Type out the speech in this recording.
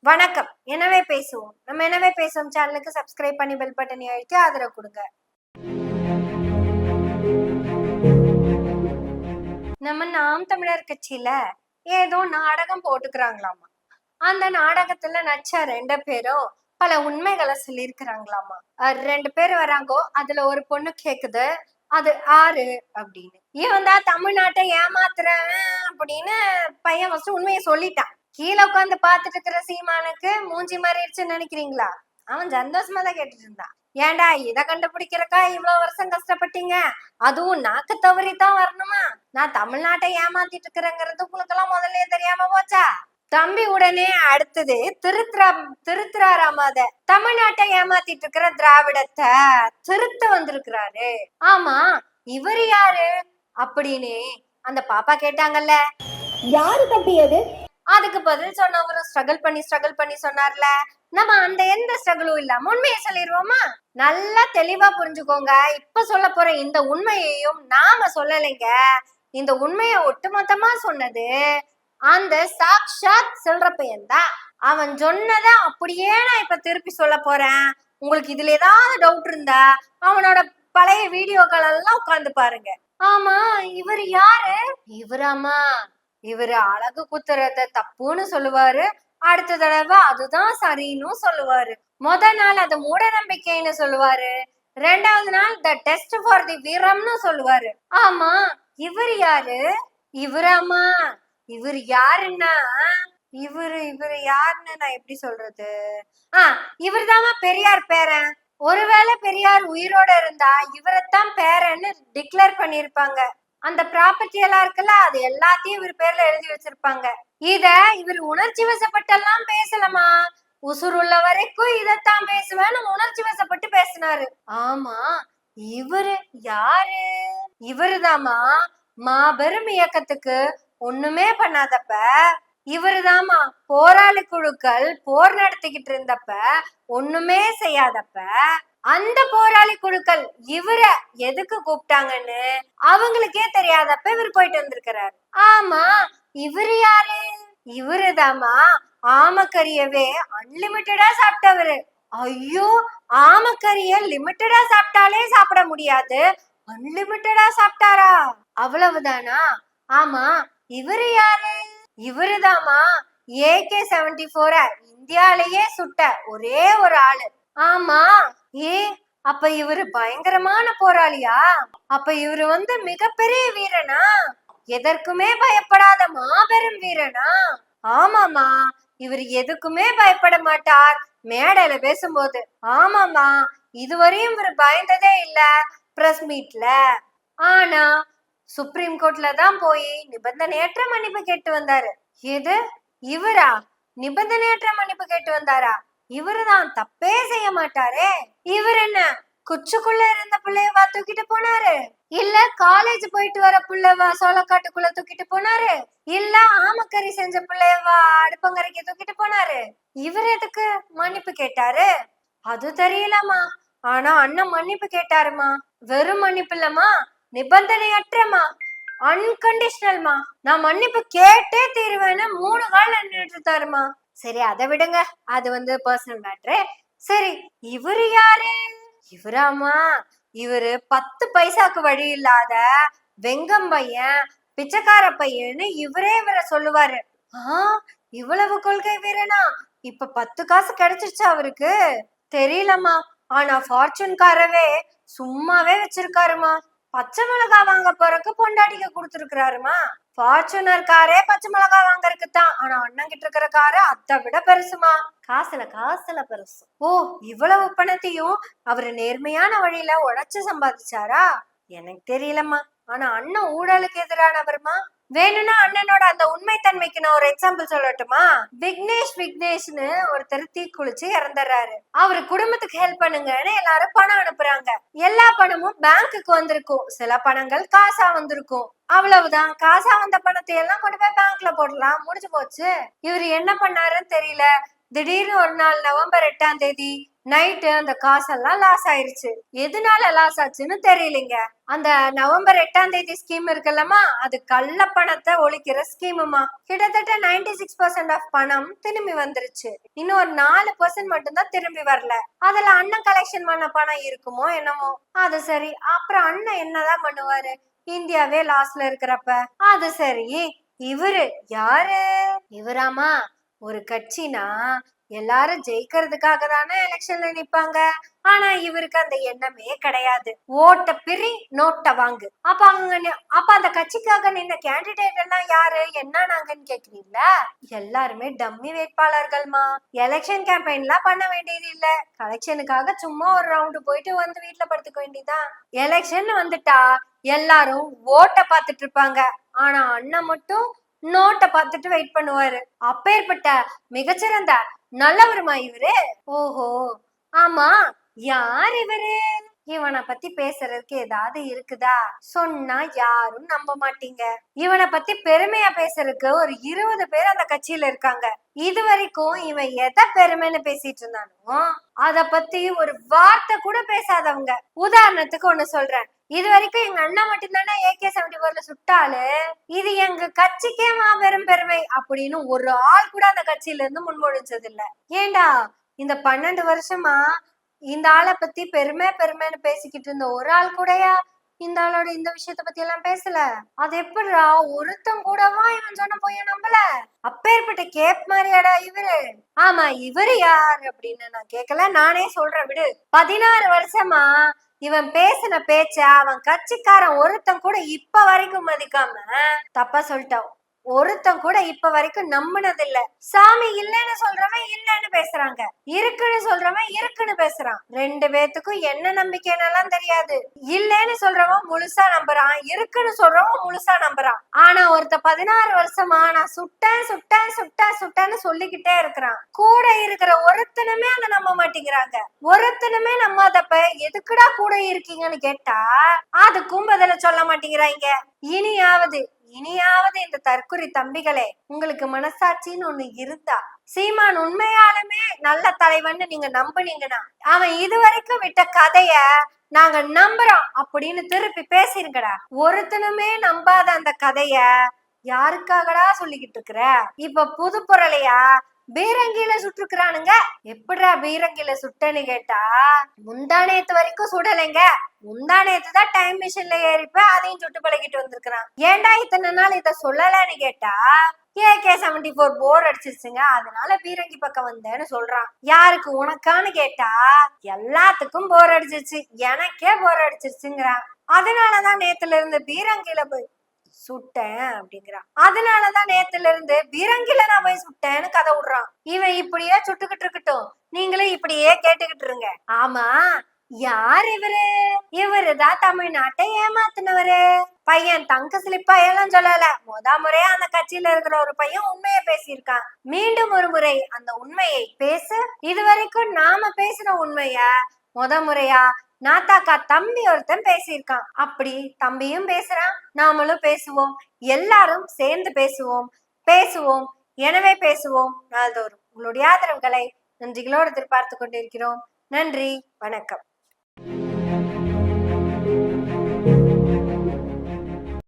வணக்கம். எனவே பேசுவோம். நம்ம எனவே பேசுவோம் சேனலுக்கு சப்ஸ்கிரைப் பண்ணி பெல் பட்டனை அழுத்தி ஆதரவு கொடுங்க. நம்ம நாம் தமிழர் கட்சியில ஏதோ நாடகம் போட்டுக்கிறாங்களாமா. அந்த நாடகத்துல நச்ச 2 பேரும் பல உண்மைகளை சொல்லியிருக்கிறாங்களாமா. 2 பேர் வராங்கோ. அதுல ஒரு பொண்ணு கேக்குது, அது ஆறு அப்படின்னு. இவன் தான் தமிழ்நாட்டை ஏமாத்துறேன் அப்படின்னு பையன் ஃபர்ஸ்ட் உண்மையை சொல்லிட்டான். கீழே உட்காந்து பாத்துட்டு இருக்கிற சீமானுக்கு மூஞ்சி மாறிடுச்சுன்னு நினைக்கிறீங்களா? அவன் சந்தோஷமா தான் கேட்டுட்டு இருந்தான். ஏண்டா இதை கண்டுபிடிக்கிறக்கா இவ்வளவு வருஷம் கஷ்டப்பட்டீங்க? அதுவும் நாக்கு தவறிதான் வரணுமா? நான் தமிழ்நாட்டை ஏமாத்திட்டு இருக்கிறேங்கிறது உங்களுக்கு எல்லாம் முதல்ல தெரியாம போச்சா? தம்பி உடனே அடுத்தது திருத்துறாராம அத தமிழ்நாட்டை ஏமாத்திட்டு இருக்கிற திராவிடத்தை திருத்த வந்திருக்கிறாரு. ஆமா, இவர் யாரு அப்படின்னு அந்த பாப்பா கேட்டாங்கல்ல. யாரு தப்பியது? அதுக்கு பதில் சொன்னவரும் ஸ்ட்ரகிள் பண்ணி சொன்னார்ல. நம்ம அந்த எந்த ஸ்ட்ரகிளும் இல்லாம உண்மையை சொல்லிடுவோமா? நல்லா தெளிவா புரிஞ்சுக்கோங்க. இப்ப சொல்ல போற இந்த உண்மையையும் நாம சொல்லலைங்க. இந்த உண்மையை ஒட்டுமொத்தமா சொன்னது அந்த சாக்ஷாத் சொல்ற பையன் தான். அவன் சொன்னத அப்படியே நான் இப்ப திருப்பி சொல்ல போறேன். உங்களுக்கு இதுல ஏதாவது டவுட் இருந்தா அவனோட பழைய வீடியோக்கள் எல்லாம் உட்கார்ந்து பாருங்க. ஆமா, இவர் யாரு? இவராமா, இவரு அழகு குத்துறத தப்புன்னு சொல்லுவாரு. அடுத்த தடவை அதுதான் சரின்னு சொல்லுவாரு. நாள் அது மூட நம்பிக்கைன்னு சொல்லுவாரு. 2வது நாள் த டெஸ்ட் ஃபார் தி வீரம்னு சொல்லுவாரு. ஆமா, இவர் யாரு? இவராமா, இவர் யாருன்னா இவரு யாருன்னு நான் எப்படி சொல்றது? இவர் தாமா பெரியார் பேரன். ஒருவேளை பெரியார் உயிரோட இருந்தா இவரைத்தான் பேரன்னு டிக்ளேர் பண்ணிருப்பாங்க. அந்த ப்ராப்பர்ட்டி எல்லாம் இருக்குல்ல, அது எல்லாத்தையும் இவர் பேர்ல எழுதி வச்சிருப்பாங்க. இத இவர் உணர்ச்சி வசப்பட்டெல்லாம் பேசலமா. உசுருள்ள வரைக்கும் இதத்தான் பேசுவேன்னு உணர்ச்சி வசப்பட்டு பேசினாரு. ஆமா, இவரு யாரு? இவருதாமா மாபெரும் இயக்கத்துக்கு ஒண்ணுமே பண்ணாதப்ப, இவருதாமா போராளி குழுக்கள் போர் நடத்திக்கிட்டு இருந்தப்ப ஒண்ணுமே செய்யாதப்ப அந்த போராளி குழுக்கள் இவர எதுக்கு கூப்பிட்டாங்கன்னு அவங்களுக்கே தெரியாதப்ப இவர் போயிட்டு வந்திருக்கிறாரு. ஆமா, இவரு யாரு? இவருதாமா ஆமக்கறியவே அன்லிமிட்டடா சாப்பிட்டவரு. ஐயோ, ஆமக்கறிய லிமிட்டடா சாப்பிட்டாலே சாப்பிட முடியாது, அன்லிமிட்டடா சாப்பிட்டாரா? அவ்வளவுதானா? ஆமா, இவரு யாரு? இவருதாமா AK-74 இந்தியாலேயே சுட்ட ஒரே ஒரு ஆளு. ஆமா, அப்ப இவரு பயங்கரமான போராளியா? அப்ப இவரு மிகப்பெரிய வீரனா? எதற்குமே பயப்படாத மாபெரும் வீரனா? ஆமாமா, இவர் எதுக்குமே பயப்பட மாட்டார் மேடையில பேசும்போது. ஆமாமா, இதுவரையும் இவர் பயந்ததே இல்ல பிரஸ் மீட்ல. ஆனா சுப்ரீம் கோர்ட்ல தான் போய் நிபந்தனையற்ற மன்னிப்பு கேட்டு வந்தாரு. எது? இவரா நிபந்தனையற்ற மன்னிப்பு கேட்டு வந்தாரா? இவருதான் தப்பே செய்ய மாட்டாரே. இவர் என்ன குச்சுக்குள்ள இருந்த பிள்ளையவா தூக்கிட்டு போனாரு? இல்ல காலேஜ் போயிட்டு வர பிள்ளைவா சோளக்காட்டுக்குள்ள தூக்கிட்டு போனாரு? இல்ல ஆமக்கறி செஞ்ச பிள்ளையவா அடுப்பங்கரைக்கு தூக்கிட்டு போனாரு? இவர் எதுக்கு மன்னிப்பு கேட்டாரு? அது தெரியலமா. ஆனா அண்ணன் மன்னிப்பு கேட்டாருமா. வெறும் மன்னிப்பு இல்லமா, நிபந்தனையற்றமா, அன்கண்டிஷனல்மா. நான் மன்னிப்பு கேட்டே தீருவேன்னு 3 கால் நின்றுட்டு இருந்தாருமா. சரி, அதை விடுங்க, அது பர்சனல் மேட்ரு. சரி, இவரு யாரு? இவராமா, இவரு 10 பைசாக்கு வழி இல்லாத வெங்கம் பையன், பிச்சைக்கார பையன்னு இவரே சொல்லுவாரு. இவ்வளவு கொள்கை வீரனா? இப்ப 10 காசு கிடைச்சிருச்சா அவருக்கு? தெரியலமா. ஆனா ஃபார்ச்சூன்காரவே சும்மாவே வச்சிருக்காருமா. பச்சை மிளகா வாங்க போறக்கு பொண்டாட்டிக்க கொடுத்துருக்காருமா. ஃபார்ச்சுனர் காரே பச்சை மிளகா வாங்கறதுக்குத்தான். ஆனா அண்ணன் கிட்ட இருக்கிற காரை அதை விட பெருசுமா. காசுல பெருசு. ஓ, இவ்வளவு பணத்தையும் அவரு நேர்மையான வழியில உழைச்சு சம்பாதிச்சாரா? எனக்கு தெரியலம்மா. ஆனா அண்ணன் ஊழலுக்கு எதிரானவருமா. வேணும்னா அண்ணனோட அந்த உண்மைத்தன்மைக்கு நான் ஒரு எக்ஸாம்பிள் சொல்லட்டுமா? விக்னேஷ்னு ஒருத்தர் தீக்குளிச்சு இறந்துடுறாரு. அவரு குடும்பத்துக்கு ஹெல்ப் பண்ணுங்கன்னு எல்லாரும் பணம் அனுப்புறாங்க. எல்லா பணமும் பேங்க்குக்கு வந்திருக்கும், சில பணங்கள் காசா வந்திருக்கும். அவ்வளவுதான். காசா வந்த பணத்தை எல்லாம் கொண்டு போய் பேங்க்ல போடலாம், முடிஞ்சு போச்சு. இவரு என்ன பண்ணாருன்னு தெரியல. திடீர்னு ஒரு நாள் நவம்பர் 8ஆம் தேதி நைட்டு அந்த காசெல்லாம் லாஸ் ஆயிருச்சு. எதனால லாஸ் ஆச்சுன்னு தெரியலங்க. அந்த நவம்பர் 8ஆம் தேதி ஸ்கீம் இருக்குல்லமா, அது கள்ள பணத்தை ஒழிக்கிற ஸ்கீமுமா. கிட்டத்தட்ட 96% ஆஃப் பணம் திரும்பி வந்துருச்சு. இன்னும் ஒரு 4% மட்டும்தான் திரும்பி வரல. அதுல அண்ணன் கலெக்ஷன் பண்ண பணம் இருக்குமோ என்னமோ. அது சரி, அப்புறம் அண்ணன் என்னதான் பண்ணுவாரு இந்தியாவே லாஸ்ல இருக்கிறப்ப? அது சரி, இவரு யாரு? இவராமா, ஒரு கட்சினா எல்லாரும் ஜெயிக்கிறதுக்காக தானே எலெக்ஷன்ல நிப்பாங்க. ஆனா இவருக்கு அந்த எண்ணமே கிடையாது. ஓட்ட பிரி நோட்ட வாங்கு. அப்ப அந்த கட்சிக்காக நின்ன கேண்டிடேட் எல்லாம் யாரு, என்ன நாங்கன்னு கேக்குறீங்களா? எல்லாருமே டம்மி வேட்பாளர்கள்மா. எலெக்ஷன் கேம்பெயின்லாம் பண்ண வேண்டியது இல்ல. கலெக்ஷனுக்காக சும்மா ஒரு ரவுண்டு போயிட்டு வந்து வீட்டுல படுத்துக்க வேண்டியதான். எலெக்ஷன் வந்துட்டா எல்லாரும் ஓட்ட பாத்துட்டு இருப்பாங்க. ஆனா அண்ணன் மட்டும் நோட்டை பார்த்துட்டு வெயிட் பண்ணுவாரு. அப்பேற்பட்ட மிகச்சிறந்த நல்லவருமா இவரு? ஓஹோ, ஆமா, யார் இவரு? இவனை பத்தி பேசுறதுக்கு ஏதாவது இருக்குதா? சொன்னா யாரும் நம்ப மாட்டீங்க. இவனை பத்தி பெருமையா பேசுறதுக்கு ஒரு 20 பேர் அந்த கட்சியில இருக்காங்க. இது வரைக்கும் இவன் எதை பெருமைன்னு பேசிட்டு இருந்தானோ அத பத்தி ஒரு வார்த்தை கூட பேசாதவங்க. உதாரணத்துக்கு ஒண்ணு சொல்றேன். இது வரைக்கும் எங்க அண்ணா மட்டும்தானே AK-74ல சுட்டாலு. இது எங்க கட்சிக்கே மாபெரும் பெருமை அப்படின்னு ஒரு ஆள் கூட அந்த கட்சியில இருந்து முன்மொழிஞ்சது இல்ல. ஏண்டா, இந்த 12 வருஷமா இந்த ஆளை பத்தி பெருமைன்னு பேசிக்கிட்டு இருந்த ஒரு ஆள் கூடயா இந்த ஆளோட இந்த விஷயத்த பத்தி எல்லாம் பேசல? அது எப்படிடா, ஒருத்தன் கூடவா இவன் சொன்ன போய் நம்பல? அப்பேற்பட்ட கேப் மாதிரியாடா இவரு? ஆமா, இவரு யார் அப்படின்னு நான் கேட்கல, நானே சொல்றேன் விடு. 16 வருஷமா இவன் பேசின பேச்ச அவன் கட்சிக்காரன் ஒருத்தன் கூட இப்ப வரைக்கும் மதிக்காம, தப்பா சொல்லிட்டான், ஒருத்தன் கூட இப்ப வரைக்கும் நம்பினது இல்ல. சாமி இல்லைன்னு சொல்றவன் இல்லைன்னு பேசுறாங்க, இருக்குன்னு சொல்றவன் இருக்குன்னு பேசுறான். ரெண்டு பேத்துக்கும் என்ன நம்பிக்கைன்னு தெரியாது. இல்லைன்னு சொல்றவன் முழுசா நம்புறான், இருக்குன்னு சொல்றவன் முழுசா நம்புறான். ஆனா ஒருத்த 16 வருஷமா நான் சுட்டேன்னு சொல்லிக்கிட்டே இருக்கிறான். கூட இருக்கிற ஒருத்தனுமே அதை நம்ப மாட்டேங்கிறாங்க. ஒருத்தனுமே நம்பாதப்ப எதுக்குடா கூட இருக்கீங்கன்னு கேட்டா அதுக்கும் பதில சொல்ல மாட்டேங்கிறாங்க. இனியாவது இந்த தற்குறி தம்பிகளே, உங்களுக்கு மனசாட்சின்னு ஒண்ணு இருந்தா, சீமான் உண்மையாலுமே நல்ல தலைவன்னு நீங்க நம்புனீங்கன்னா, அவன் இதுவரைக்கும் விட்ட கதைய நாங்க நம்புறோம் அப்படின்னு திருப்பி பேசிருங்கடா. ஒருத்தனுமே நம்பாத அந்த கதைய யாருக்காகடா சொல்லிக்கிட்டு இருக்கிற? இப்ப புது பொருளையா பீரங்கில சுட்டுருக்கானுங்க. எப்படிடா பீரங்கில சுட்டன்னு கேட்டா, முந்தானேத்து வரைக்கும் சுடலைங்க. முந்தானேத்து தான் டைம் மிஷின்ல ஏறிப்ப அதையும் சுட்டு பழகிட்டு வந்திருக்கிறான். ஏன்டா இத்தனை நாள் இத சொல்லலன்னு கேட்டா, AK-74 போர் அடிச்சிருச்சுங்க, அதனால பீரங்கி பக்கம் வந்தேன்னு சொல்றான். யாருக்கு, உனக்கான்னு கேட்டா எல்லாத்துக்கும் போர் அடிச்சிருச்சு, எனக்கே போர் அடிச்சிருச்சுங்கிறான். அதனாலதான் நேத்துல இருந்து பீரங்கில போய் சுட்டேன் அப்படிங்கிறான். அதனாலதான் நேத்துல இருந்து பீரங்கில நான் போய் சுட்டேன்னு கதை விடுறான். இவன் இப்படியே சுட்டுக்கிட்டு இருக்கட்டும், நீங்களும் இப்படியே கேட்டுக்கிட்டு இருங்க. ஆமா, யார் இவரு? இவருதான் தமிழ்நாட்டை ஏமாத்தினவரு. பையன் தங்க சிலிப்பா எல்லாம் சொல்லல, முறையா அந்த கட்சியில இருக்கிற ஒரு பையன் உண்மையை பேசியிருக்கான். மீண்டும் ஒரு முறை அந்த உண்மையை பேசு. இதுவரைக்கும் நாம பேசின உண்மைய முறையா நாத்தாக்கா தம்பி ஒருத்தன் பேசியிருக்கான். அப்படி தம்பியும் பேசுறான், நாமளும் பேசுவோம். எல்லாரும் சேர்ந்து பேசுவோம். எனவே பேசுவோம் நாள்தோறும். உங்களுடைய ஆதரவுகளை நன்றிகளோடு எதிர்பார்த்து கொண்டிருக்கிறோம். நன்றி, வணக்கம்.